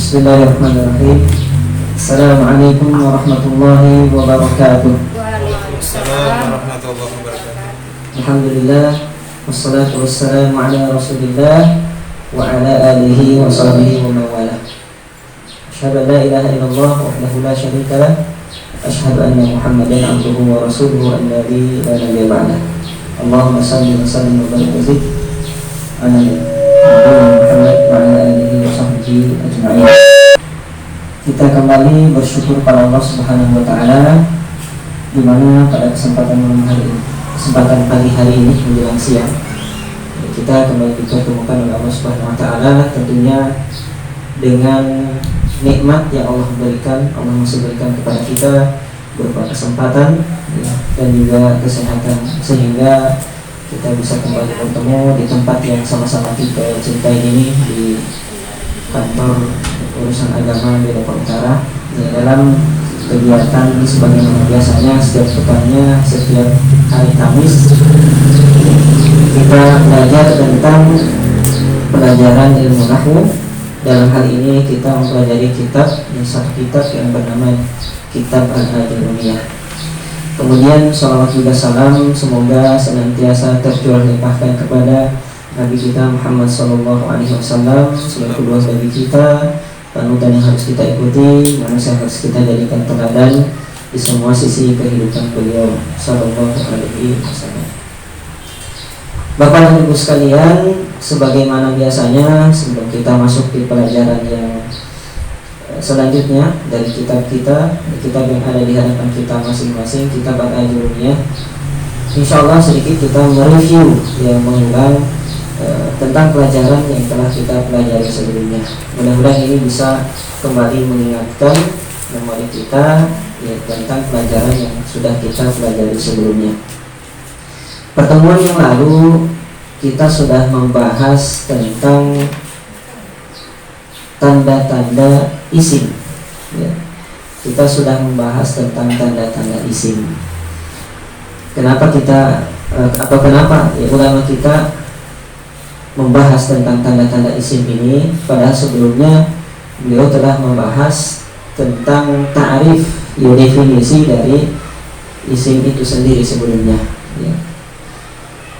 Bismillahirrahmanirrahim. Assalamualaikum warahmatullahi wabarakatuh. Waalaikumsalam warahmatullahi wabarakatuh. Alhamdulillah, wassalatu wassalamu ala rasulillah wa ala alihi wa sahbihi wa mawala. Asyhadu an la ilaha illallah wahdahu la syarika lah, asyhadu anna Muhammadan abduhu wa rasuluhu alladzi la nabiyya ba'dah. Allahumma shalli wa sallim wa barik wa zid ala Muhammad wa ala alihi wa sahbihi ajma'in. Kita kembali bersyukur pada Allah Subhanahu wa taala di mana pada kesempatan malam hari ini, kesempatan pagi hari ini menjelang siang, kita kembali dipertemukan oleh Allah Subhanahu wa taala, tentunya dengan nikmat yang Allah berikan. Allah masih berikan kepada kita berupa kesempatan dan juga kesehatan, sehingga kita bisa kembali bertemu di tempat yang sama-sama kita cintai ini, di kantor urusan agama di Lombok Utara, dalam kegiatan sebagaimana biasanya setiap pekannya, setiap hari Kamis kita belajar tentang pelajaran ilmu nahwu. Dalam hal ini kita mempelajari satu kitab yang bernama Kitab Al-Ajurumiyah. Kemudian salawat juga salam semoga senantiasa tercurah limpahkan kepada Nabi kita Muhammad SAW sebagai kedua bagi kita, panutan yang harus kita ikuti, manusia yang harus kita jadikan teladan di semua sisi kehidupan beliau sallallahu alaihi wasallam. Bapak dan Ibu sekalian, sebagaimana biasanya sebelum kita masuk di pelajaran yang selanjutnya dari kitab yang ada di hadapan kita masing-masing, kitab Al-Ajurumiyah, insyaallah sedikit kita mereview, mengulang tentang pelajaran yang telah kita pelajari sebelumnya. Mudah-mudahan ini bisa kembali mengingatkan memori kita tentang pelajaran yang sudah kita pelajari sebelumnya. Pertemuan yang lalu kita sudah membahas tentang tanda-tanda isim. Kita sudah membahas tentang tanda-tanda isim. Kenapa ulama kita membahas tentang tanda-tanda isim ini? Padahal sebelumnya beliau telah membahas tentang ta'rif, definisi dari isim itu sendiri sebelumnya.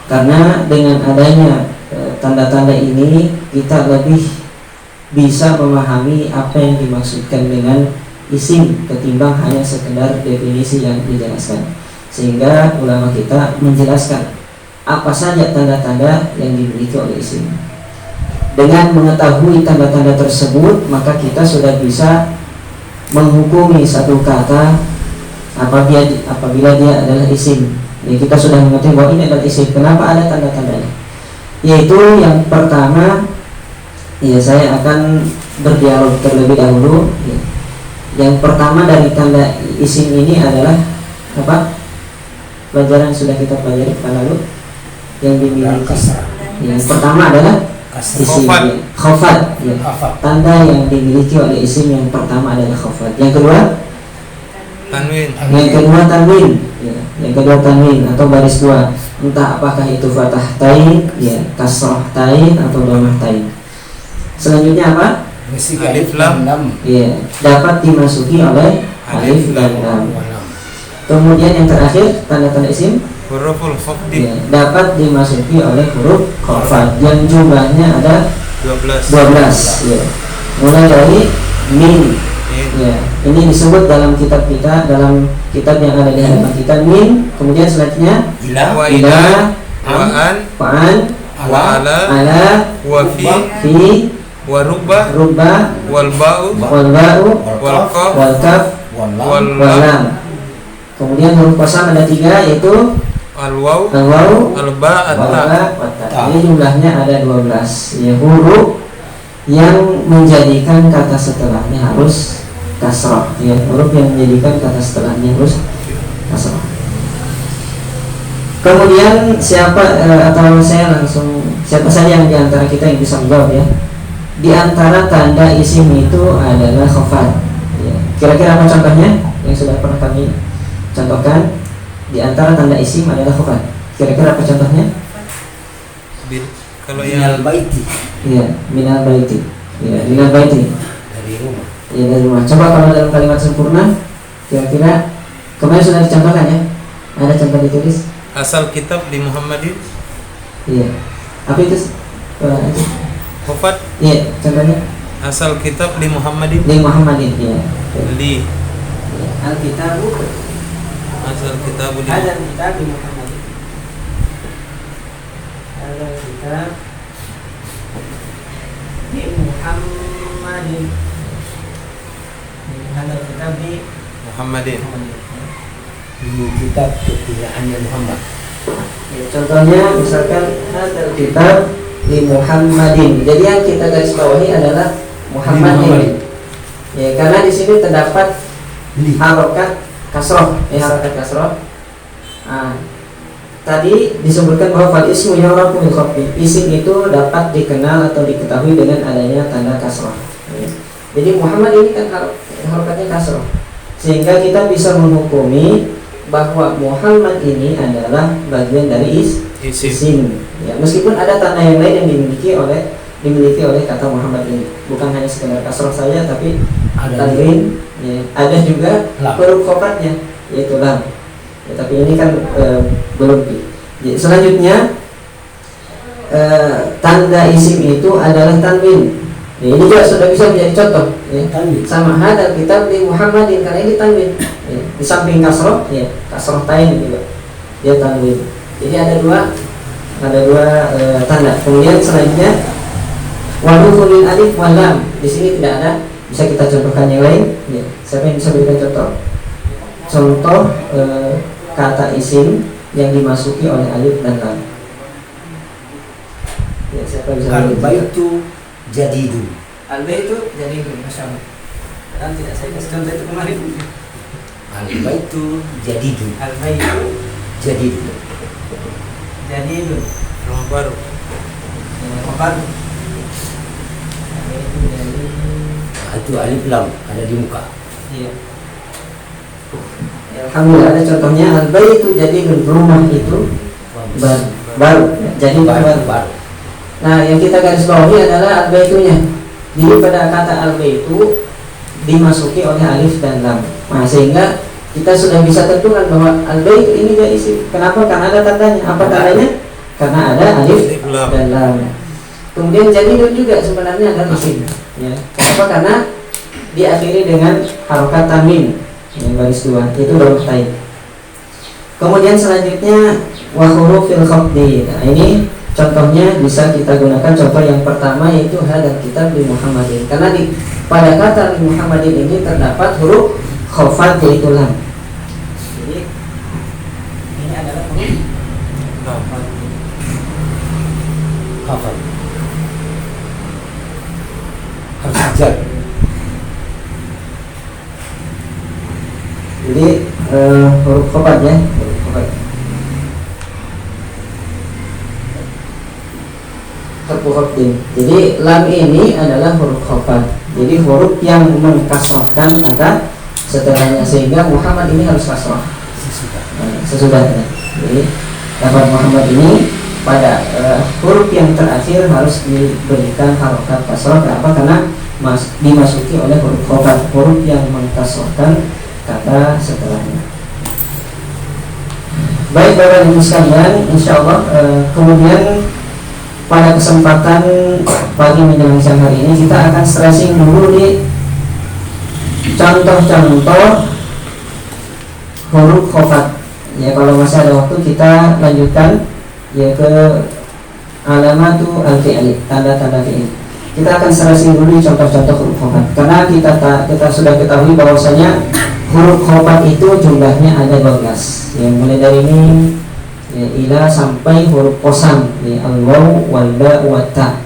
Karena dengan adanya tanda-tanda ini kita lebih bisa memahami apa yang dimaksudkan dengan isim ketimbang hanya sekedar definisi yang dijelaskan. Sehingga ulama kita menjelaskan apa saja tanda-tanda yang dimiliki oleh isim. Dengan mengetahui tanda-tanda tersebut, maka kita sudah bisa menghukumi satu kata apabila dia adalah isim. Kita sudah mengetahui bahwa ini adalah isim. Kenapa ada tanda-tandanya? Yaitu yang pertama, saya akan berdialog terlebih dahulu. Yang pertama dari tanda isim ini adalah apa? Pelajaran sudah kita pelajari pada lalu. Yang dimiliki yang pertama adalah isim khafad. Tanda yang dimiliki oleh isim yang pertama adalah khafad. Yang kedua tanwin. Yang kedua tanwin atau baris dua. Entah apakah itu fathah tain, kasrah tain atau dhammah tain. Selanjutnya apa? Alif lam. Dapat dimasuki oleh alif dan lam. Kemudian yang terakhir tanda-tanda isim huruful khafdi, dapat dimasuki oleh huruf khafad yang jumlahnya ada 12. Mulai dari min. Ini disebut dalam kitab kita, dalam kitab yang ada di hadapan kita, min. Kemudian selanjutnya ila, wa an, wa ala, wa fi, wa rubba, wal ba'u, wal kaf, wal lam. Kemudian huruf qasam ada 3, yaitu al-waw, al-ba, at-ta. Ini jumlahnya ada 12. Huruf yang menjadikan kata setelahnya harus kasrah. Huruf yang menjadikan kata setelahnya harus kasrah. Kemudian siapa saja yang diantara kita yang bisa menjawab Di antara tanda isim itu adalah khafad. Kira-kira apa contohnya yang sudah pernah kami contohkan? Di antara tanda isim adalah khafad. Kira-kira apa contohnya? Kalau yang minal baiti. Minal baiti. Minal baiti. dari rumah. Iya, dari rumah. Coba kalau dalam kalimat sempurna, kira-kira kemarin sudah dicontohkan ya? Ada contoh ditulis? Asal kitab di Muhammadin. Iya. Apa itu? Itu. Wafat. Iya, contohnya Asal kitab di Muhammadin. di Muhammadin. Iya. Li. Iya. Al-Kitabu. Asal kitab di. Ada kitab di Muhammadin. Ada kitab di Muhammadin. Ada kitab di Muhammadin. Ini kitab ketinggalannya Muhammad. Ya, contohnya misalkan ada kitab di Muhammadin. Jadi yang kita garis bawahi adalah Muhammadin. Ya, karena di sini terdapat harokat kasroh, harokat kasroh. Nah, tadi disebutkan bahwa fal ismu yu'rafu bil khafdi. Isim itu dapat dikenal atau diketahui dengan adanya tanda kasroh. Ya. Jadi Muhammad ini kan harokatnya kasroh, sehingga kita bisa menghukumi bahwa Muhammad ini adalah bagian dari isim. Ya, meskipun ada tanda yang lain yang dimiliki oleh kata Muhammad ini, bukan hanya sekedar kasroh saja, tapi tanwin, ya, ada juga huruf khofatnya, yaitu lam. Ya, tapi ini kan belum. Ya, selanjutnya tanda isim itu adalah tanwin. Ya, ini juga sudah bisa menjadi contoh. Ya. Sama hadal kitab di Muhammadin, karena ini tanwin. Ya, di samping kasroh, ya, kasroh tain juga dia tanwin. Jadi ada dua tanda. Kemudian selanjutnya wadukhulil alif wal lam. Di sini tidak ada. Bisa kita contohkan yang lain. Ya. Siapa yang bisa berikan contoh? Contoh kata isim yang dimasuki oleh alif dan lam. Ya, siapa bisa berikan? Al-baitu jadidun. Al-baitu jadidun, masya Allah. Dan tidak saya kasih contoh itu kemarin. Al-baitu jadidun. Al-baitu Jadidun. jadidun. Rumah baru. Rumah baru. Al-baitu jadidun. Nah, itu alif lam ada di muka. Iya. Ya, alhamdulillah ada contohnya. Al-baitu jadidun, rumah itu baru. Jadi baru. Nah, yang kita garis bawahi adalah al-baitunya. Jadi pada kata al-baitu dimasuki oleh alif dan lam. Nah, sehingga kita sudah bisa tentukan bahwa al-baitu ini dia isim. Kenapa? Karena ada tandanya. Apa tandanya? Karena ada alif dan lam. Kemudian jadidun juga sebenarnya adalah isim. Ya. Kenapa? Karena diakhiri dengan harokat tanwin. Yang baris dua itu huruf tain. Kemudian selanjutnya wa hurufil khafdi. Nah, ini contohnya bisa kita gunakan. Contoh yang pertama yaitu hadal kitab di Muhammadin. Karena pada kata di Muhammadin ini terdapat huruf khafat yaitu lam. Jadi ini adalah huruf Hafal. Harus ajar. Jadi huruf khafat ya, huruf khafat. Jadi lam ini adalah huruf khafat. Jadi huruf yang mengkasrohkan kata setelahnya, sehingga Muhammad ini harus kasroh sesudahnya. Jadi lafaz Muhammad ini pada huruf yang terakhir harus diberikan harokat kasroh. Kenapa? Karena dimasuki oleh huruf khafat, huruf yang mengkasrohkan kata setelahnya. Baik Bapak Ibu sekalian, insya Allah kemudian pada kesempatan pagi menjelang siang hari ini kita akan stressing dulu di contoh-contoh huruf khafat. Ya, kalau masih ada waktu kita lanjutkan ya ke alamatu al-fi'li, tanda-tanda fi'il. Kita akan stressing dulu di contoh-contoh huruf khafat. Karena kita sudah ketahui bahwasanya huruf khafat itu jumlahnya ada 12. Ya, mulai dari ini ya, ila sampai huruf qasam, ya, al-waw wal ba wa ta.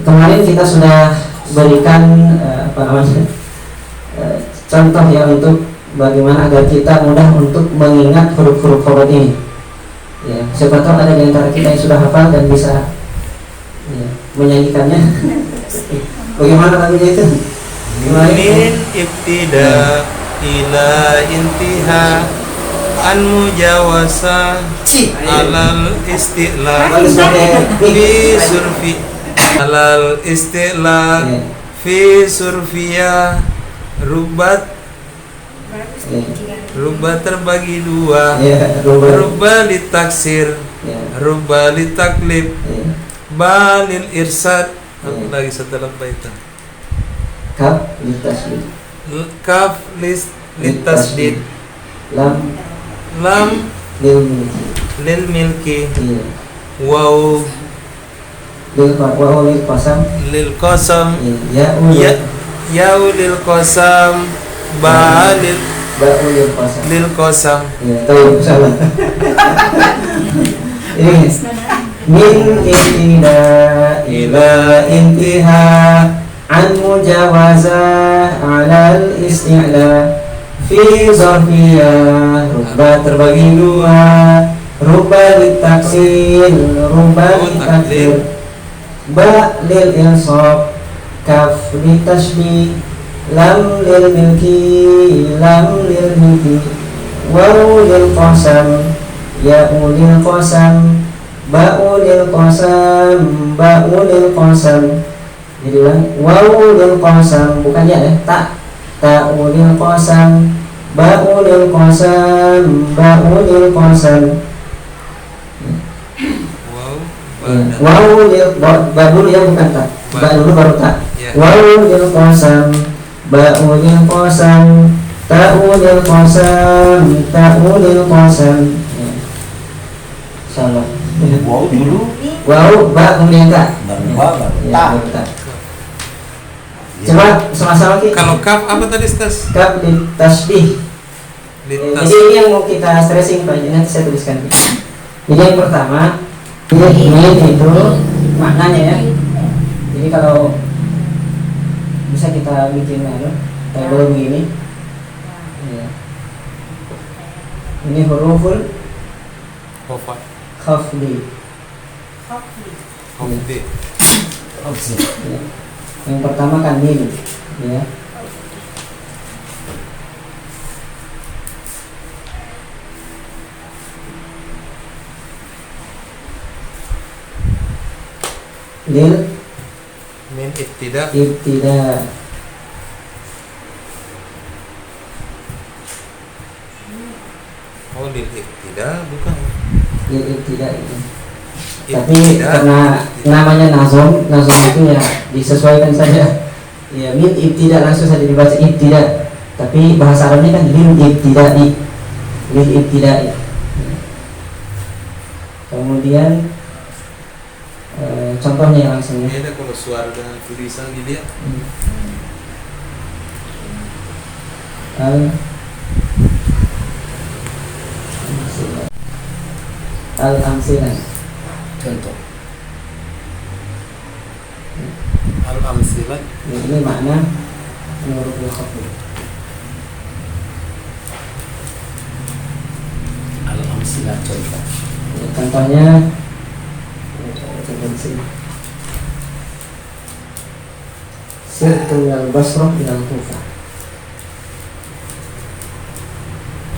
Kemarin kita sudah berikan contoh ya untuk bagaimana agar kita mudah untuk mengingat huruf-huruf khafat ini. Ya, siapa tahu ada di antara kita yang sudah hafal dan bisa ya, menyanyikannya. Bagaimana lagunya itu? Min ibtida ila intiha an mujawasa alal istilah fi surfi alal istilah Fi surfiya rubat terbagi dua. Ya, rubah. Rubba litaksir, Ya. rubba litaklib, Ya. ba lil irsad. Apa Ya. lagi setelah baitan? Kaf litasdid. Kaf litasdid, Lam lam lil milki. lil milki, Iya. waw Wa lil qasam. lil qasam, Iya. ya yau lil qasam, ba Ba'u lil qasam. lil qasam. Iya, tahu salah. Ini min ibtida ila intiha an mujawazah ala al-isti'la fi zarfiyah rubba terbagi dua, rubba litaksir, rubba litaksir, ba lil insaf, kaf litashdid, lam lil milki, lam lil milki, waw lil qasam, ya'u lil qasam, ba'u lil qasam, ba'u lil qasam. Jadi waw lil qasam, bukan ya, tak. Ta'u lil qasam, ba'u lil qasam, ba'u lil qasam. Waw Waw lil ba dulu ya, bukan tak. Ba dulu baru tak. Ya. Waw lil qasam, ba'u lil qasam, ta'u lil qasam, ta'u lil qasam. Ya. Salah. Wow dulu Waw ba kemudian tak. baru ba baru Ya, ta. baru tak. Coba sama-sama kita. Kalau kaf apa tadi Stas? Kaf litasdih. Lintas. Jadi ini yang mau kita stressing Pak, nanti saya tuliskan. Jadi yang pertama, min itu maknanya ya. Jadi kalau bisa kita bikin tabel begini. Ya. Ini huruful Khafat. khafdi. Khafdi. Opsi. Ya. Yang pertama kan min, ya. Lil Min ibtida. ibtida. Oh lil ibtida bukan. Lil ibtida itu. Tapi Ibtida. karena namanya nazom itu ya disesuaikan saja. Ya min ibtida langsung saja dibaca ibtida. Tapi bahasa Arabnya kan lil ibtidai. Lil ibtidai. Kemudian contohnya langsung ya. Ini ada kalau suara dengan tulisan dilihat. Al amsilah. Contoh. Al amsilat. Ya, ini makna huruful khafd. Al-amsilah contoh. Ya, contohnya coba di sini. Sirtu al-Basrah ila Kufah.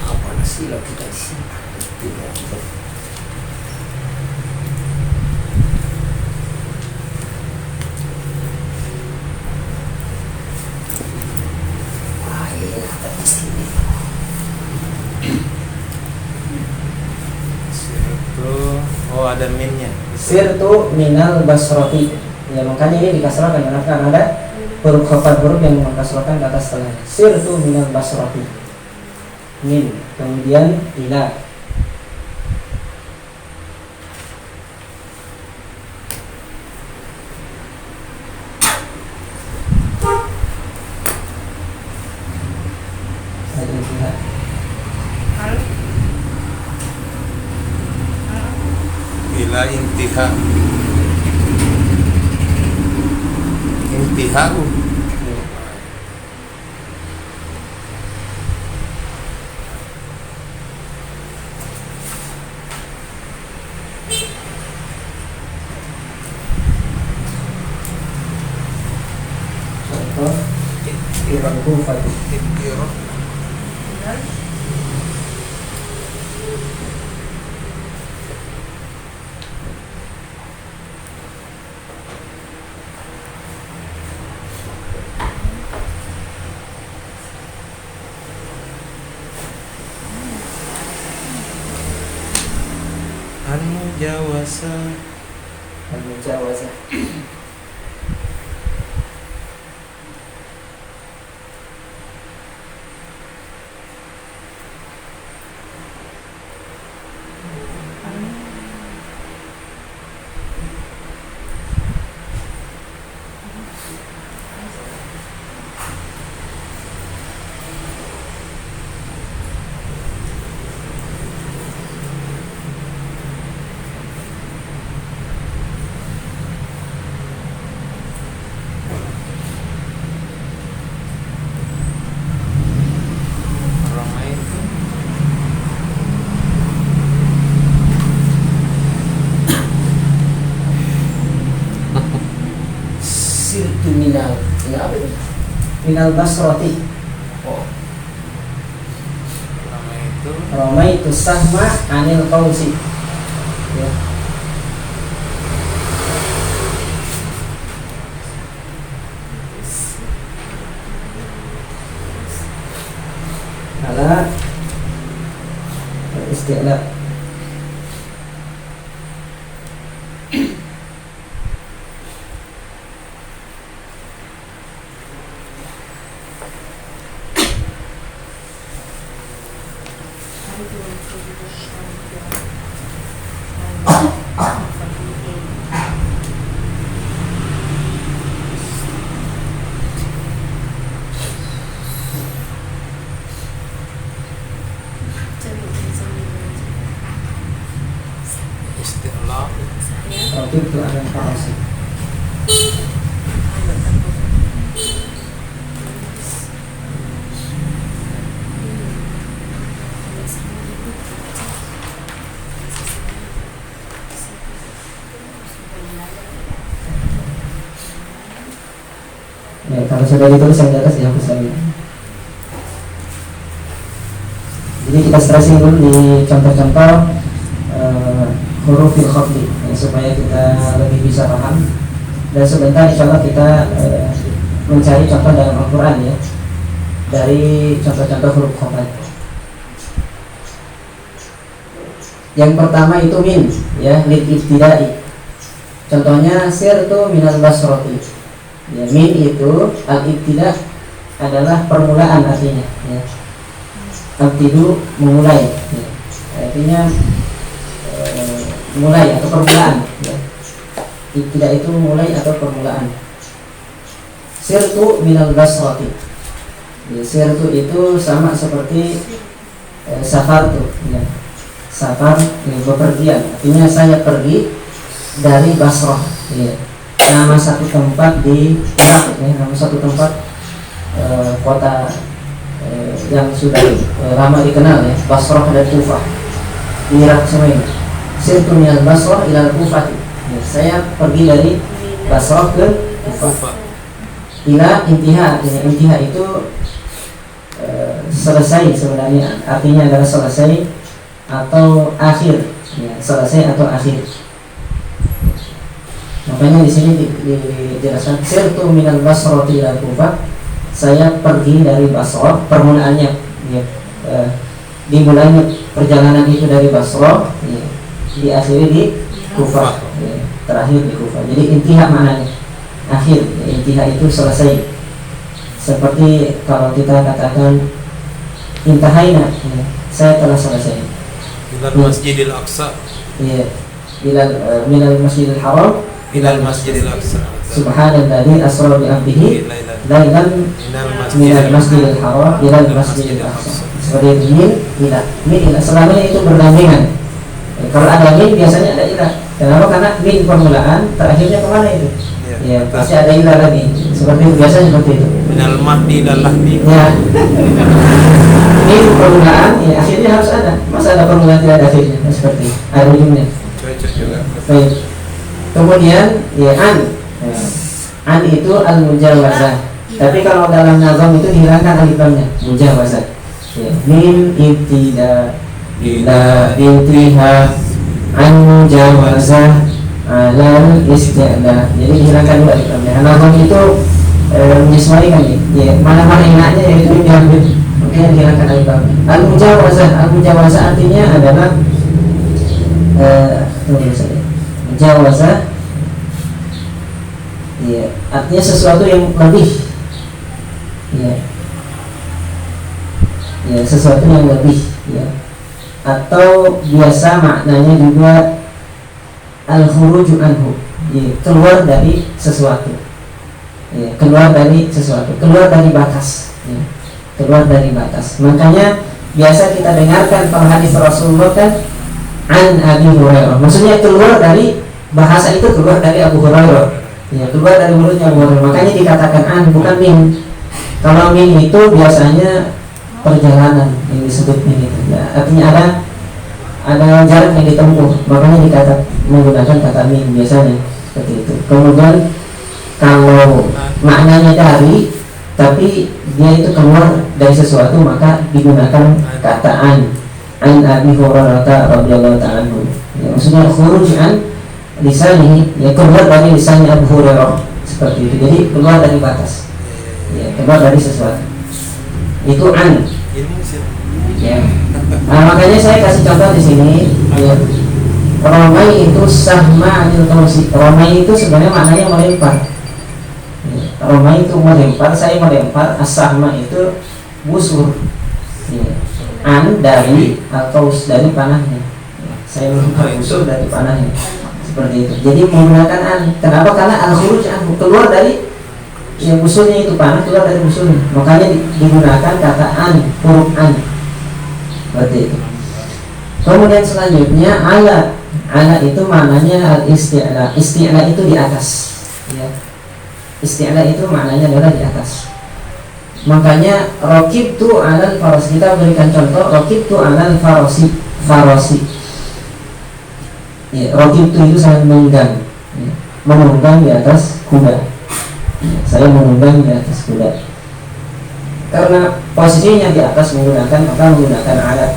Apa nasilah kita di sini? Tidak. Wah, iya, ada di sini. Itu oh ada minnya. Sirtu minal basrati. Ya makanya ini dikasrahkan karena ada huruf khafat huruf yang mengkasrahkan kata setelahnya. Sirtu minal basrati. Min, kemudian ila. Al-intiha. Ila intiha. Intihau. Contoh Iran Kufah. Iqra. Al-mujawasa. Al-mujawazah. Ramaitu. Sirtu minal. Ini apa itu? Minal basrati. Oh, Ramaitu. Ramaitu sahma anil qausi. Ya. Ala isti'la. Isti'la. Raqib tu ada farasi. Ya, kalau sudah ditulis yang di atas dihapus lagi. Jadi kita stressing dulu di contoh-contoh huruf fil khafdi ya, supaya kita lebih bisa paham. Dan sebentar insya Allah kita mencari contoh dalam Al-Quran ya, dari contoh-contoh huruf khafat. Yang pertama itu min ya, lil ibtidai. Contohnya sirtu minal basrati. Ya, min itu al-ibtida adalah permulaan artinya ya. Al-ibtidu memulai ya. Artinya mulai atau permulaan ya. Ibtida itu mulai atau permulaan. Sirtu minal basrati ya, sirtu itu sama seperti safartu ya. Safar ya, bepergian, artinya saya pergi dari Basrah ya. Nama satu tempat di Irak ya, nama satu tempat kota yang sudah lama dikenal ya, Basrah dan Kufah di Irak semua ini. Sirtu minal Basrah ila Kufah ya, saya pergi dari Basrah ke Kufah. Ila intiha, artinya intiha itu selesai sebenarnya, artinya adalah selesai atau akhir ya, selesai atau akhir. Makanya di sini dijelaskan sirtu minal basrati ila Kufah, saya pergi dari Basrah, permulaannya ya, dimulainya perjalanan itu dari Basrah ya, diakhiri di Kufah ya, terakhir di Kufah. Jadi intiha maknanya akhir ya, intiha itu selesai. Seperti kalau kita katakan intahaina ya, saya telah selesai. Ilal Masjidil Aqsa. Iya, minal Masjidil Haram Ilal Masjidil Aqsa. Subhanalladzi asra bi 'abdihi lailan minal Masjidil Haram ilal Masjidil Aqsa. Seperti min ila selamanya itu berdampingan. Kalau ada min biasanya ada ila. Kenapa? Karena min permulaan, terakhirnya kemana itu? Ya, pasti ada ila lagi. Seperti biasanya seperti itu. Minal maddi ilal lahdi. Ya. Min permulaan, ya akhirnya harus ada. Masa ada permulaan tidak ada akhirnya? Seperti ada ujungnya. Cocok juga. Baik. Kemudian ya an itu al-mujawazah. Tapi kalau dalam nazam itu dihilangkan alif lamnya, mujawazah. Ya, min ibtida ila intiha an mujawazah alal isti'la. Jadi dihilangkan dua alif lamnya. Nazam itu menyesuaikan ya, mana-mana enaknya ya itu diambil. Makanya dihilangkan alif lamnya. Al-mujawazah artinya adalah Tunggu saja. Jawaza, ya, artinya sesuatu yang lebih, ya, ya sesuatu yang lebih, ya. Atau biasa maknanya juga al-khuruju anhu, ya, keluar dari sesuatu, ya, keluar dari sesuatu, keluar dari batas, ya, keluar dari batas. Makanya biasa kita dengarkan kalau hadis Rasulullah kan an Abi Hurairah, maksudnya keluar dari bahasa itu, keluar dari Abu Hurairah, ya, keluar dari mulutnya Abu Hurairah. Makanya dikatakan an, bukan min. Kalau min itu biasanya perjalanan yang disebut min itu, ya, artinya ada jarak yang ditempuh, makanya dikatakan menggunakan kata min biasanya seperti itu. Kemudian kalau maknanya dari, tapi dia itu keluar dari sesuatu, maka digunakan kata an Abi Hurairah radhiyallahu ta'ala anhu. Ya, maksudnya khuruj an lisani, ya, keluar dari lisannya Abu Hurairah seperti itu. Jadi keluar dari batas, ya, keluar dari sesuatu. Itu an. Ya. Nah, makanya saya kasih contoh di sini. Ya. Romai itu sahma anil tausi. Romai itu sebenarnya maknanya melempar. Ya. Romai itu melempar, saya melempar. As-sahma itu busur. Ya. An dari atau dari panahnya. Ya. Saya melempar busur dari panahnya. Seperti itu. Jadi menggunakan an. Kenapa? Karena al-khuruj an, keluar dari yang busurnya itu panah, keluar dari busurnya. Makanya digunakan kata an, huruf an. Seperti itu. Kemudian selanjutnya ala itu maknanya al-isti'la. Isti'la itu di atas, ya. Isti'la itu maknanya adalah di atas. Makanya raqibtu 'alal faras, kita berikan contoh raqibtu 'alal farasi. Ya, raqibtu itu saya menunggang, ya, menunggang di atas kuda. Ya, saya menunggang di atas kuda. Karena posisinya di atas menggunakan, maka menggunakan alat.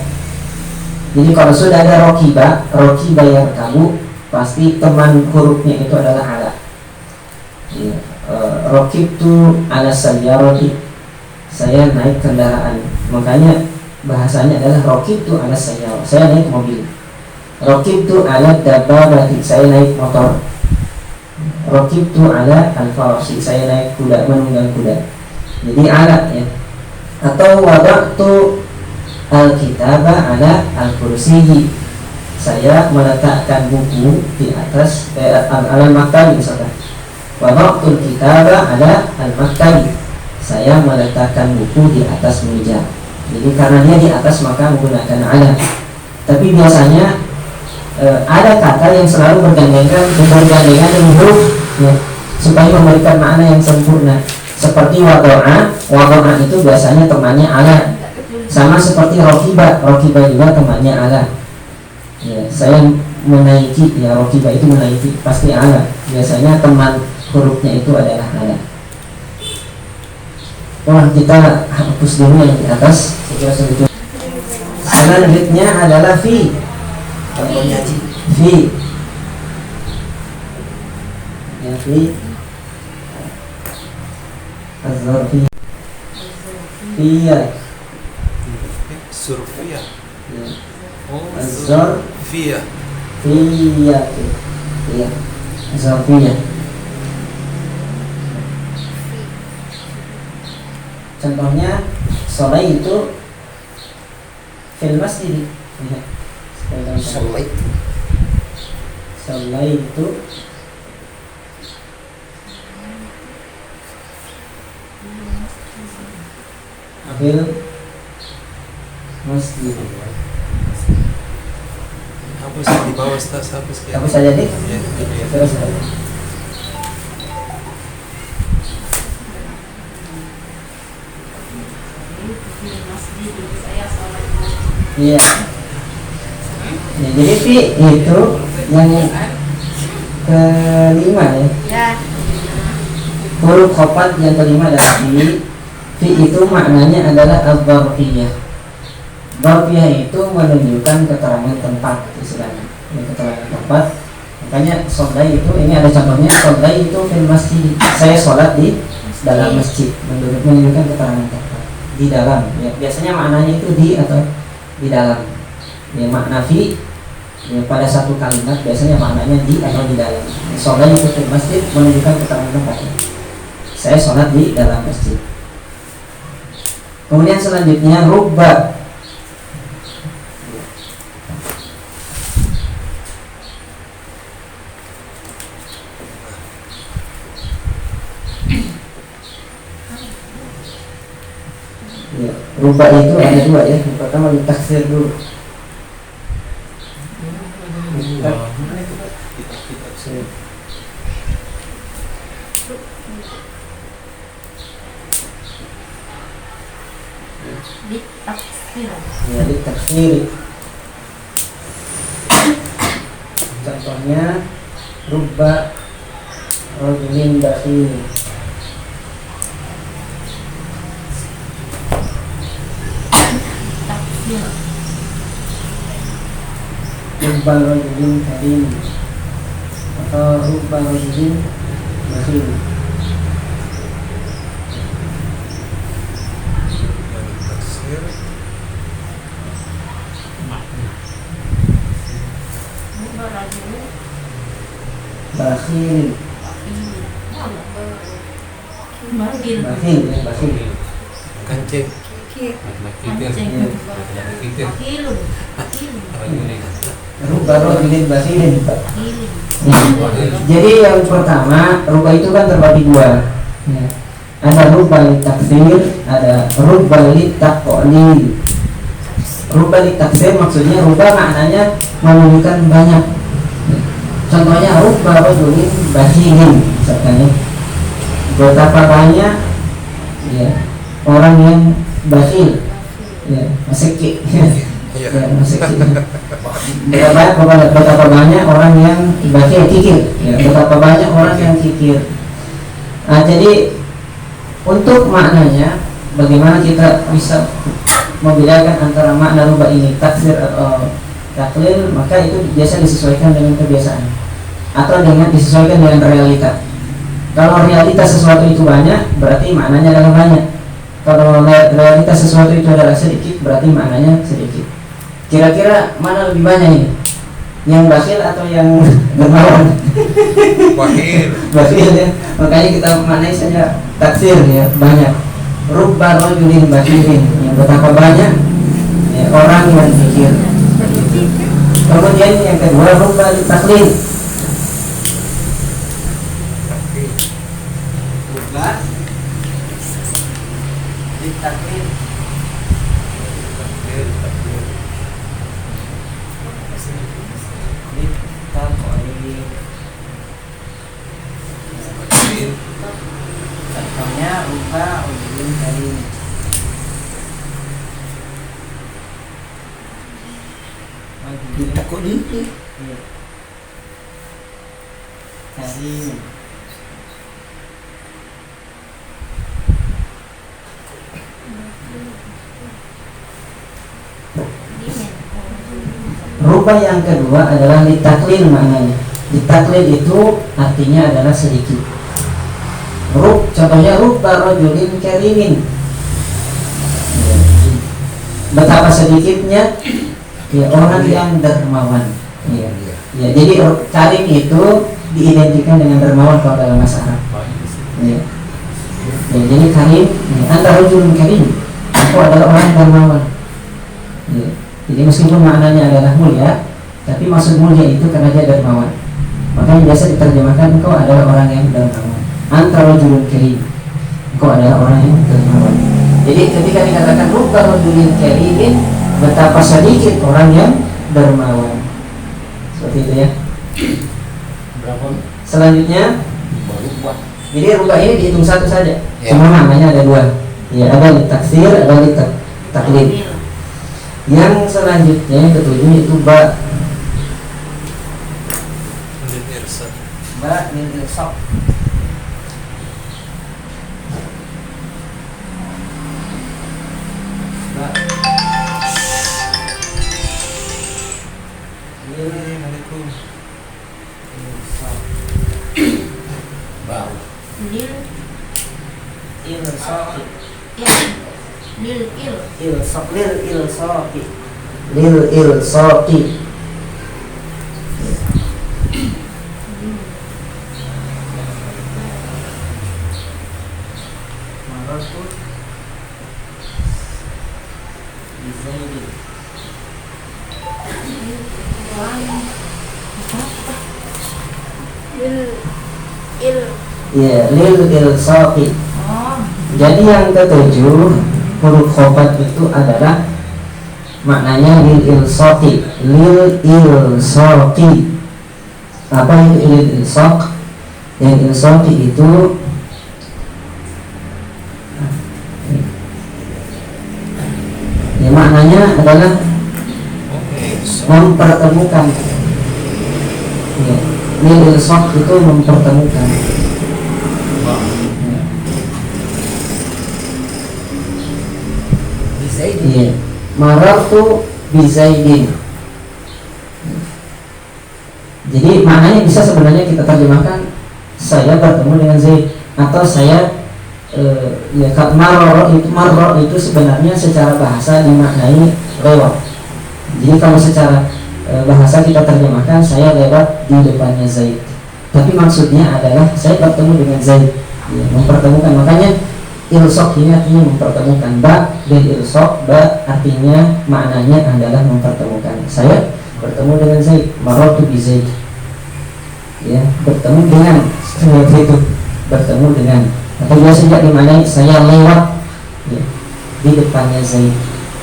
Jadi kalau sudah ada rokiba yang kamu, pasti teman hurufnya itu adalah alat. Ya, rokibtu ala sayyarati, saya naik kendaraan. Makanya bahasanya adalah rokibtu ala sayyarah, saya naik mobil. Rokibtu ala dabbabati, saya naik motor. Rokibtu ala al-farasi, saya naik kuda, menunggang kuda. Jadi alat, ya. Atau wada'tu al-kitaba ala al-kursiyi, saya meletakkan buku di atas al-maktabi misalkan. Wada'tu al-kitaba ala al-maktabi, saya meletakkan buku di atas meja. Jadi karena dia di atas maka menggunakan ala. Tapi biasanya ada kata yang selalu bergandengan dengan huruf, ya, supaya memberikan makna yang sempurna. Seperti wadoa itu biasanya temannya ala. Sama seperti rokiba juga temannya ala. Ya, saya menaiki, ya, rokiba itu menaiki, pasti ala. Biasanya teman hurufnya itu adalah ala. Wah, kita hapus dulu yang di atas. Selanjutnya adalah fi. Contohnya fi. Ya, fi. Az-zarfiyah. Fiyah. Surfiyah. Ya. Oh, Az-zarfiyah. Fiyah. Iya. Az-zarfiyah. Contohnya sholat itu fil masjid. Ya. Sholat itu fil masjid. Hapus di bawah tas, hapus ke. Hapus saja deh. Ya, ya. Terus. Iya. Ya, jadi fi itu yang kelima, ya. Huruf khafat yang kelima adalah fi. Fi itu maknanya adalah al-zarfiyah. Zarfiyah itu menunjukkan keterangan tempat istilahnya. Ya, keterangan tempat. Makanya sholat itu, ini ada contohnya, sholat itu fil masjid. Saya sholat di dalam masjid, menunjukkan keterangan tempat di dalam. Ya, biasanya maknanya itu di atau di dalam. Ya, makna fi Ya, pada satu kalimat biasanya maknanya di atau di dalam. Sholat itu di masjid menunjukkan keterangan tempatnya. Saya sholat di dalam masjid. Kemudian selanjutnya rubba. Ya, rubba itu ada dua ya. Yang pertama ditaksir dulu. Ya, ditaksir. Contohnya rubba rajulin bakhil. Rubba rajulin karim atau rubba rajulin bakhil. Bakhil. Bakhil ya, bakhil. Kancing. Rubba rajulin bakhilin. Jadi yang pertama, rubba itu kan terbagi dua. Ya. Ada rubba litakfir, ada rubba litaqlil. Rubba litakfir maksudnya rubba maknanya menunjukkan banyak. Contohnya rubba rajulin bakhilin, misalkan ya. Betapa banyak ya orang yang bakhil, ya maseki, ya maseki. Betapa banyak orang yang bakhil, kikir, ya betapa banyak orang yang kikir. Nah, jadi untuk maknanya, bagaimana kita bisa membedakan antara makna rubah ini takfir atau taklil, maka itu biasa disesuaikan dengan kebiasaan atau dengan disesuaikan dengan realita. Kalau realitas sesuatu itu banyak, berarti maknanya adalah banyak. Kalau realitas sesuatu itu adalah sedikit, berarti maknanya sedikit. Kira-kira mana lebih banyak ini? Yang bakhil atau yang dermawan? Bakhil ya. Makanya kita maknai saja taksir ya, banyak. Rubba rajulin bakhilin, yang betapa banyak ya, orang yang pikir. Kemudian yang kedua rubba taklil. Rubba taklil. Contohnya rubba rajulin karim. Takut ini. Karim. Rubah yang kedua adalah litaklil maknanya. Litaklil itu artinya adalah sedikit. Contohnya rubba rajulin karimin. Betapa sedikitnya ya orang yang dermawan. Ya. Ya, jadi karim itu diidentikan dengan dermawan kalau dalam bahasa Arab. Ya. Ya, jadi karim, ya, anta rajulun karim. Aku adalah orang yang dermawan. Ya. Jadi meskipun maknanya adalah mulia, tapi maksud mulia itu karena dia dermawan. Makanya biasa diterjemahkan engkau adalah orang yang dermawan. Anta rajulun karim. Engkau adalah orang yang dermawan. Jadi ketika dikatakan rubba rajulin karimin, betapa sedikit orang yang dermawan. Seperti itu ya. Berapa? Selanjutnya, Rubah. jadi rubah ini dihitung satu saja. Ya. Semua namanya ada dua. Ya, ada litaksir, ada litaklil. Yang selanjutnya yang ketujuh itu ba lil irsaq. Bau. Lil Irsaq. lil il Ilsaq lil ilsaqi. Lil ilsaqi. il. Ya, lil ilsaqi. Oh. Jadi yang ketujuh, huruf khofat itu adalah maknanya lil ilsaqi. Lil ilsaqi. Apa itu lil ilsaq? Yang ilsaqi itu ya maknanya adalah mempertemukan. Ya, lil ilsaq itu mempertemukan. Iya, marartu bizaidin. Jadi maknanya bisa sebenarnya kita terjemahkan saya bertemu dengan Zaid, atau saya ya marro itu sebenarnya secara bahasa dimaknai lewat. Jadi kalau secara bahasa kita terjemahkan saya lewat di depannya Zaid, tapi maksudnya adalah saya bertemu dengan Zaid, ya, mempertemukan. Makanya ilsok ini artinya mempertemukan. Ba dan ilsok, ba artinya maknanya adalah mempertemukan. Saya bertemu dengan Zaid, marartu bi Zaid. Ya, bertemu dengan itu, bertemu dengan, atau biasanya dimaknai saya lewat, ya, di depannya Zaid.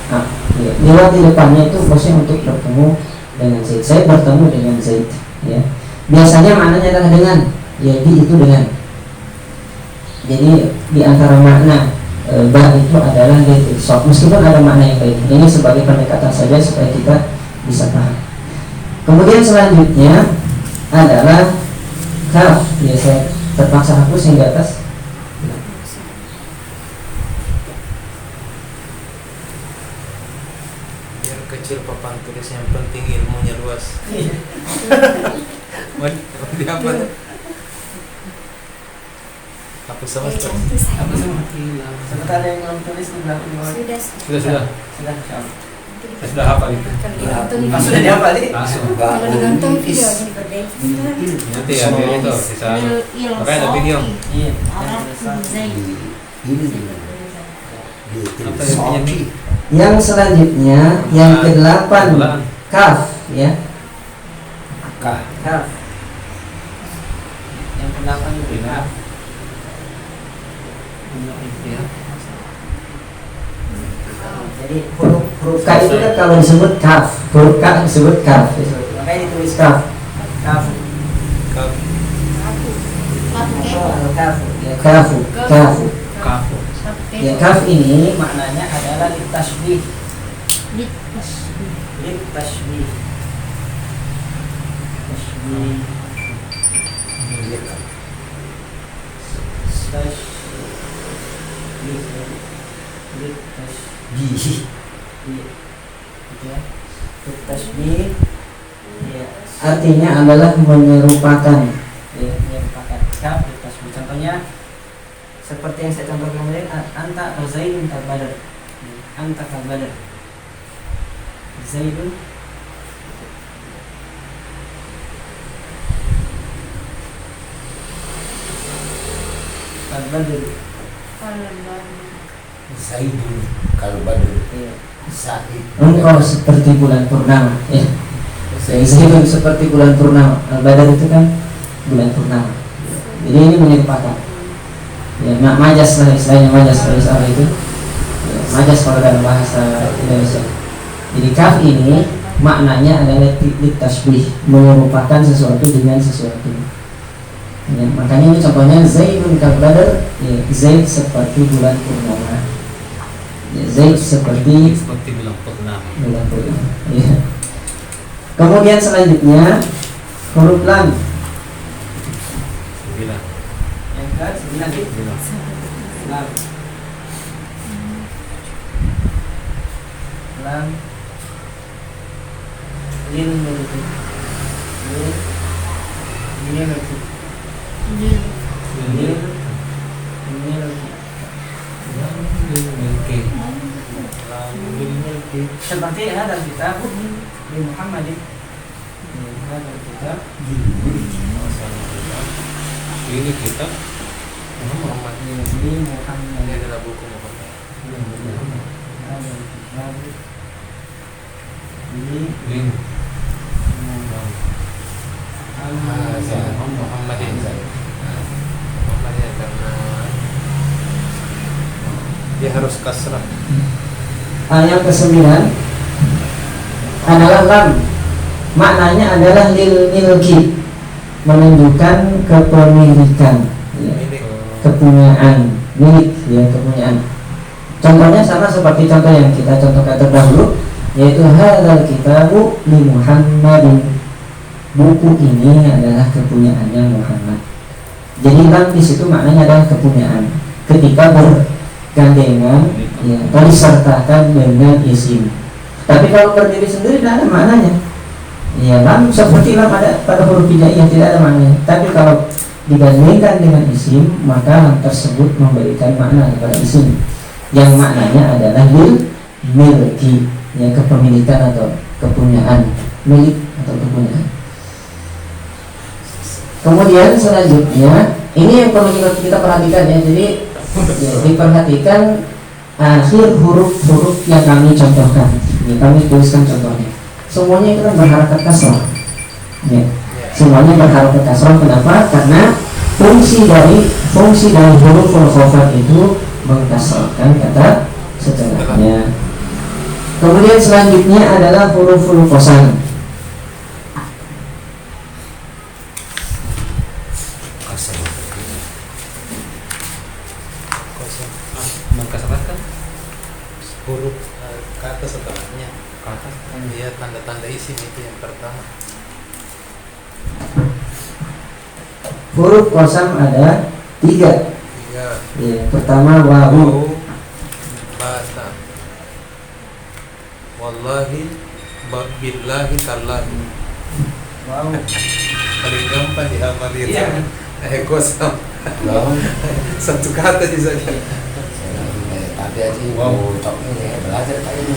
Nah, ya, lewat di depannya itu maksudnya untuk bertemu dengan Zaid. Saya bertemu dengan Zaid. Ya, biasanya maknanya adalah dengan, ya, di itu dengan. Jadi di antara makna ba itu adalah ilsaq, meskipun ada makna yang lain. Ini sebagai pendekatan saja supaya kita bisa paham. Kemudian selanjutnya adalah kaf. Ya, saya terpaksa hapus yang di atas. Biar kecil papan tulis, yang penting ilmunya luas. Apa? Apa sama Cantik saya. Apa semua? Sebentar yang belum tulis di belakang bawah. Sudah. Sudah, insyaallah. Sudah hafal itu. Kalau digantung Ah, sudah dihafal nih? Langsung. Kalau digantung video diperbaiki. Nanti ambil itu bisa. Makanya ada video. Iya. Marartu Zaid. Apa yang punya nih? Yang selanjutnya yang ke-8 kaf, ya. Kaf. Yang ke-8 itu kaf. Jadi huruf K itu kan kalau disebut kaf, huruf K disebut kaf. Makanya ditulis kaf. Kaf. Kaf. Kafu. Ya, kafu. Kafu. Kafu. Ya, kaf ini maknanya adalah litashbih. Litashbih. Litashbih. Tashbih. Litashbih. Litashbih. Ya, artinya adalah menyerupakan. Ya, menyerupakan. Kaf litashbih. Contohnya seperti yang saya contohkan kemarin, anta Zaidun kal badar. Anta kal badar. Zaidun kal badar. Zaidun kalau badar Iya. Sa'id. Engkau seperti bulan purnama, ya. Zaidun seperti bulan purnama. Al badar itu kan bulan purnama. Jadi ini menyerupakan. Ya, majas lah istilahnya, majas kalau istilah itu. Ya, majas kalau dalam bahasa Indonesia. Jadi kaf ini maknanya adalah litashbih, menyerupakan sesuatu dengan sesuatu. Ya, makanya ini contohnya Zaidun kal badar, ya, Zaid seperti bulan purnama. Ya, Zaid seperti bulan purnama. bulan purnama. Ya. Kemudian selanjutnya huruf lam. 9. Yang ke-9 lam. Lam lil mulki. Lil mulki. Lil. Lil mulki. Seperti ada kitab di Muhammadin. Ada kitab Ini kita Muhammad. di Muhammad. Ini adalah buku Muhammad. Ada kitab di Lin. Muhammadin. Muhammadin karena dia harus kasrah. Yang ke-9 adalah lam. Maknanya adalah lil milki, menunjukkan kepemilikan, ya, kepunyaan, milik, ya, kepunyaan. Contohnya sama seperti contoh yang kita contohkan terdahulu, yaitu hadzal kitabu li Muhammadin. Buku ini adalah kepunyaannya Muhammad. Jadi lam di situ maknanya adalah kepunyaan. Ketika bergandengan, ya, atau disertakan dengan isim. Tapi kalau berdiri sendiri tidak ada maknanya. Ya, lam seperti lam ada pada huruf hijaiyah, tidak ada maknanya. Tapi kalau dibandingkan dengan isim, maka lam tersebut memberikan makna kepada isim yang maknanya adalah lil milki, ya, kepemilikan atau kepunyaan, milik atau kepunyaan. Kemudian selanjutnya ini yang perlu kita perhatikan, ya. Jadi ya, diperhatikan akhir huruf-huruf yang kami contohkan, ya, kami tuliskan contohnya. Semuanya itu kan berharakat kasrah, ya. Semuanya berharakat kasrah. Kenapa? Karena fungsi dari huruf khafat itu mengkasrahkan kata setelahnya. Kemudian selanjutnya adalah huruf qasam. Mengkasrahkan huruf kata setelahnya. Kata dia tanda-tanda isim itu yang pertama. Huruf qasam ada 3. Ya, pertama wawu, bata, wallahi, billahi, tallahi. wow, Paling gampang dihafalin. Iya. Qasam. Satu kata saja. Tapi aja mau tahu ini belajar kayak ini.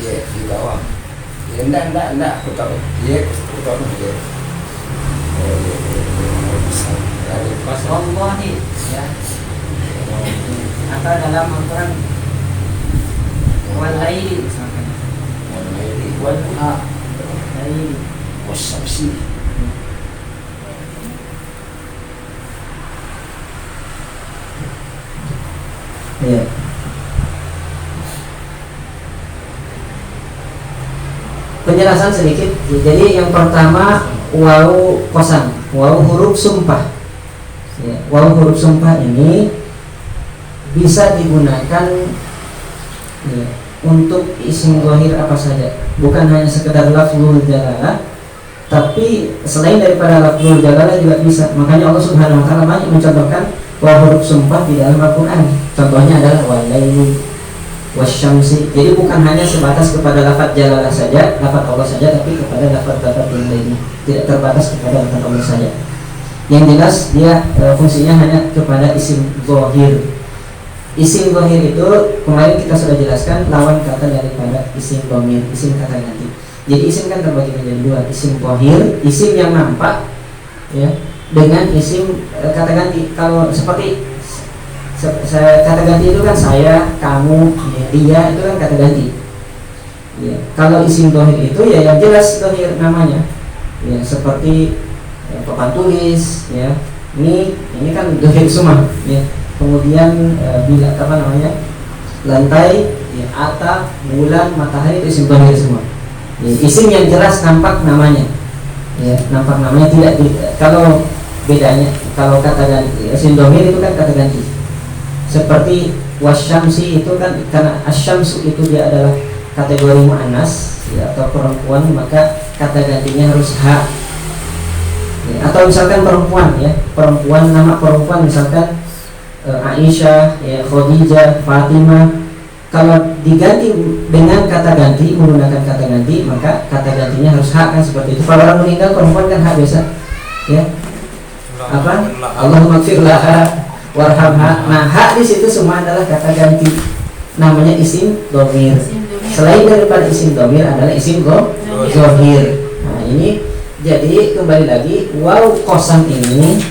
Iya, di bawah. Ya, enggak, aku tahu. Iya, aku tahu dia. wallahi, ya. Atau dalam Al-Quran walaili misalkan, walaili, wasyamsi. ya. Penjelasan sedikit. Jadi yang pertama wawu qasam, wawu huruf sumpah. Ya, wawu huruf sumpah ini bisa digunakan, ya, untuk isim zahir apa saja, bukan hanya sekedar lafzul jalalah, tapi selain daripada lafzul jalalah juga bisa. Makanya Allah Subhanahu wa taala banyak mencontohkan wawu huruf sumpah di dalam Al-Qur'an. Contohnya adalah walaili wasyamsi. Jadi bukan hanya sebatas kepada lafaz jalalah saja, lafaz Allah saja, tapi kepada lafaz-lafaz yang lainnya. Tidak terbatas kepada lafaz Allah saja. Yang jelas dia fungsinya hanya kepada isim zahir. Isim zahir itu kemarin kita sudah jelaskan lawan kata daripada isim dhamir, isim kata ganti. Jadi isim kan terbagi menjadi 2, isim zahir, isim yang nampak, ya, dengan isim kata ganti. Kalau seperti kata ganti itu kan saya, kamu, ya, dia, itu kan kata ganti. Ya, kalau isim zahir itu ya yang jelas zahir namanya. Ya, seperti papan tulis, ya. Ini kan zahir semua, ya. Kemudian bila apa namanya? Lantai, ya, atap, bulan, matahari itu isim zahir semua. Ya, isim yang jelas nampak namanya. Ya, nampak namanya tidak kalau bedanya kalau kata ganti isim zahir itu kan kata ganti. Seperti wasyamsi itu kan karena asyamsu itu dia adalah kategori muannas, ya, atau perempuan, maka kata gantinya harus ha. Ya, atau misalkan perempuan, ya, perempuan, nama perempuan misalkan Aisyah, ya, Khadijah, Fatimah. Kalau diganti dengan kata ganti, menggunakan kata ganti, maka kata gantinya harus hak, kan seperti itu. Kalau orang meninggal perempuan kan hak biasa, ya. Apa? Allahumma ighfir laha warhamha. Nah, hak di situ semua adalah kata ganti. Namanya isim dhamir. Selain daripada isim dhamir adalah isim zahir. Nah, ini jadi kembali lagi wawu qasam ini,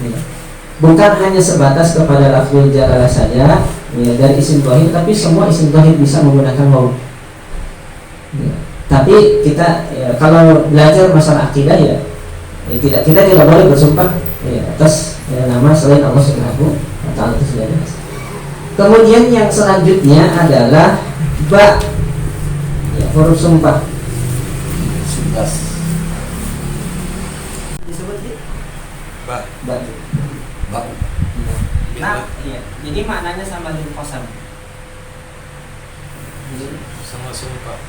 ya, bukan hanya sebatas kepada lafzul jalalah saja, ya, dari isim zahir, tapi semua isim zahir bisa menggunakan wawu. Ya. Tapi kita kalau belajar masalah akidah ya, kita tidak boleh bersumpah atas nama selain Allah Subhanahu wa Ta'ala, itu sudah jelas. Kemudian yang selanjutnya adalah ba, huruf sumpah. 11. Disebut Ba. ba. Bak. Nah, iya. Jadi maknanya sama dengan qasam. Sama sumpah.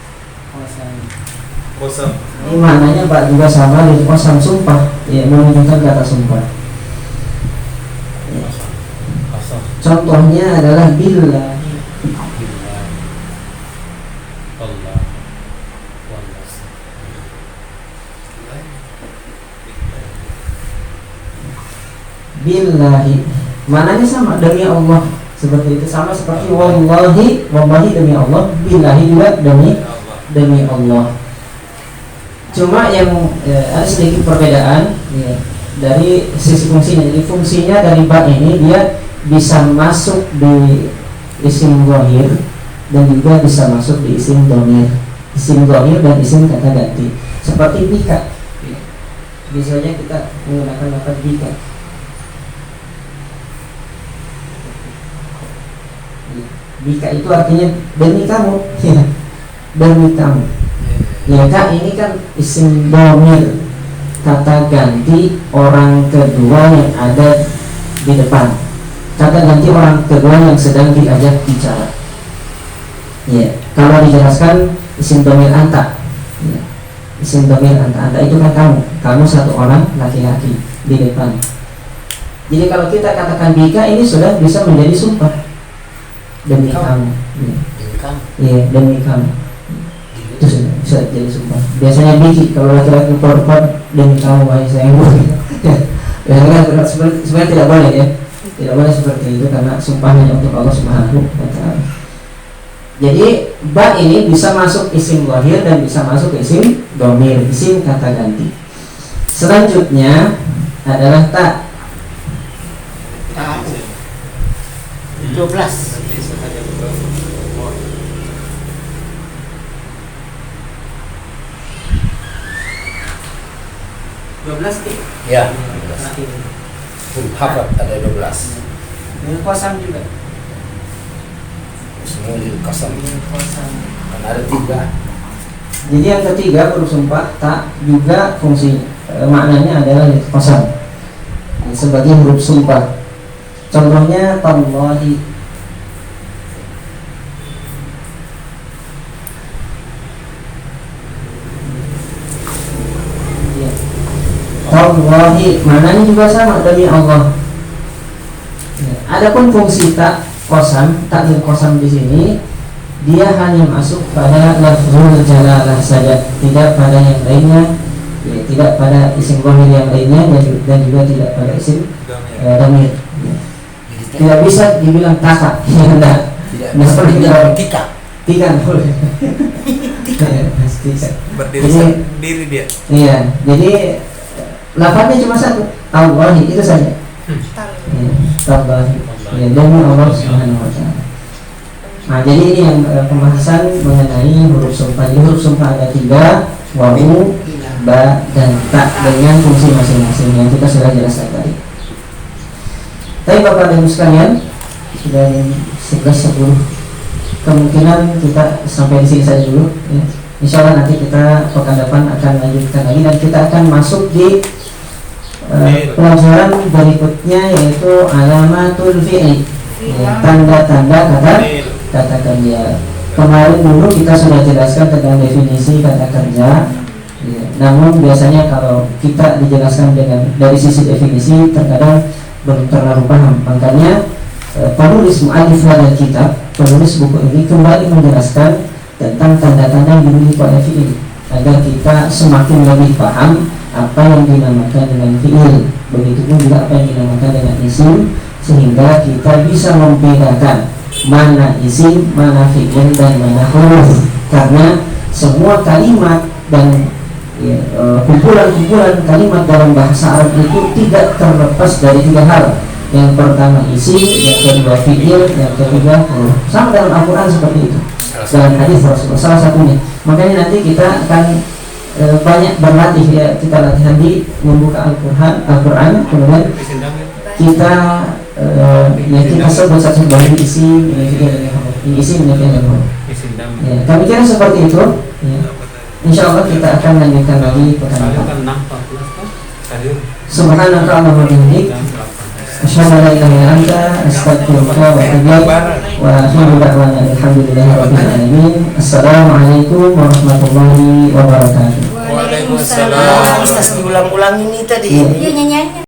Qasam. Ini maknanya ba juga sama dengan qasam, sumpah. Ya, menunjukkan kata sumpah. Ya. Contohnya adalah billah. Allah. Billahi, maknanya sama, demi Allah, seperti itu, sama seperti wallahi demi Allah, billahi juga demi Allah. Cuma yang ada sedikit perbedaan ya, dari sisi fungsinya. Jadi fungsinya dari ba ini dia bisa masuk di isim dhahir dan juga bisa masuk di isim dhamir, isim dhahir dan isim kata ganti. Seperti bika, biasanya kita menggunakan lafaz bika. Bika itu artinya demi kamu, ya, demi kamu. Ya kak, ini kan isim dhamir, kata ganti orang kedua yang ada di depan, kata ganti orang kedua yang sedang diajak bicara. Ya, kalau dijelaskan isim dhamir anta, ya, isim dhamir anta itu kan kamu satu orang laki-laki di depan. Jadi kalau kita katakan bika, ini sudah bisa menjadi sumpah. Demi kamu, iya, demi kamu, itu sudah bisa jadi sumpah. Biasanya biki, kalau laki-laki perempuan demi kamu, wahai sayangku. Ya, sebenarnya tidak boleh ya, tidak boleh seperti itu karena sumpahnya untuk Allah Subhanahu wa Ta'ala. Jadi ba ini bisa masuk isim dhahir dan bisa masuk isim dhamir, isim kata ganti. Selanjutnya adalah ta. 12. Ya, 12. Hafat ada 12. Ini kosam juga. Semua di kosam. Kan ada 3. Jadi yang ketiga huruf sumpah tak juga fungsi maknanya adalah kosam sebagai huruf sumpah. Contohnya tallahi. Ya. Tallahi maknanya juga sama, demi Allah. Ya. Adapun fungsi tak kosam, takdir kosam di sini dia hanya masuk pada lafzul jalalah saja, tidak pada yang lainnya, ya, tidak pada isim dhahir yang lainnya dan juga tidak pada isim dhamir. Ya. Tidak bisa dibilang taka, ya enggak. Tidak seperti dibilang tika. Tidak boleh. Berdiri sendiri dia. Iya, jadi lafaznya cuma satu, tallahi, itu saja. Ya, tallahi. Ya, demi Allah Subhanahu wa Ta'ala. Nah, jadi ini yang pembahasan mengenai huruf sumpah. Jadi huruf sumpah ada 3, wawu, ba, dan ta dengan fungsi masing-masing yang kita sudah jelaskan tadi. Tapi Bapak dan Ibu sekalian, sudah 11.10. Kemungkinan kita sampai di sini saja dulu. Ya. Insya Allah nanti kita pekan depan akan lanjutkan lagi dan kita akan masuk di pelajaran berikutnya, yaitu alamatul fi'li, ya, tanda-tanda kata kerja. Kemarin dulu kita sudah jelaskan tentang definisi kata kerja, ya. Namun biasanya kalau kita dijelaskan dari sisi definisi terkadang belum terlalu paham. Makanya penulis mu'allif hadal kitab, penulis buku ini kembali menjelaskan tentang tanda-tanda yang dimiliki oleh fi'il agar kita semakin lebih paham apa yang dinamakan dengan fi'il, begitupun juga apa yang dinamakan dengan isim, sehingga kita bisa membedakan mana isim, mana fi'il, dan mana huruf. Karena semua kalimat dan kumpulan-kumpulan kalimat dalam bahasa Arab itu tidak terlepas dari 3 hal. Yang pertama isim, yang kedua fi'il, yang ketiga huruf. Sama dalam Al-Quran seperti itu. dalam hadis Rasulullah salah satunya. Makanya nanti kita akan banyak berlatih ya, kita latihan di membuka Al-Quran, kemudian kita kita sebut satu dari isi ya, kami kira seperti itu ya. Insya Allah kita akan lanjutkan lagi pekan depan. Subhanaka Allahumma wa bihamdik asyhadu an la ilaha illa anta astaghfiruka wa atubu ilaik wa akhiru da'wana alhamdulillahi rabbil alamin. Assalamualaikum warahmatullahi wabarakatuh. Waalaikumsalam. Diulang-ulang ini tadi. Iya nyanyi.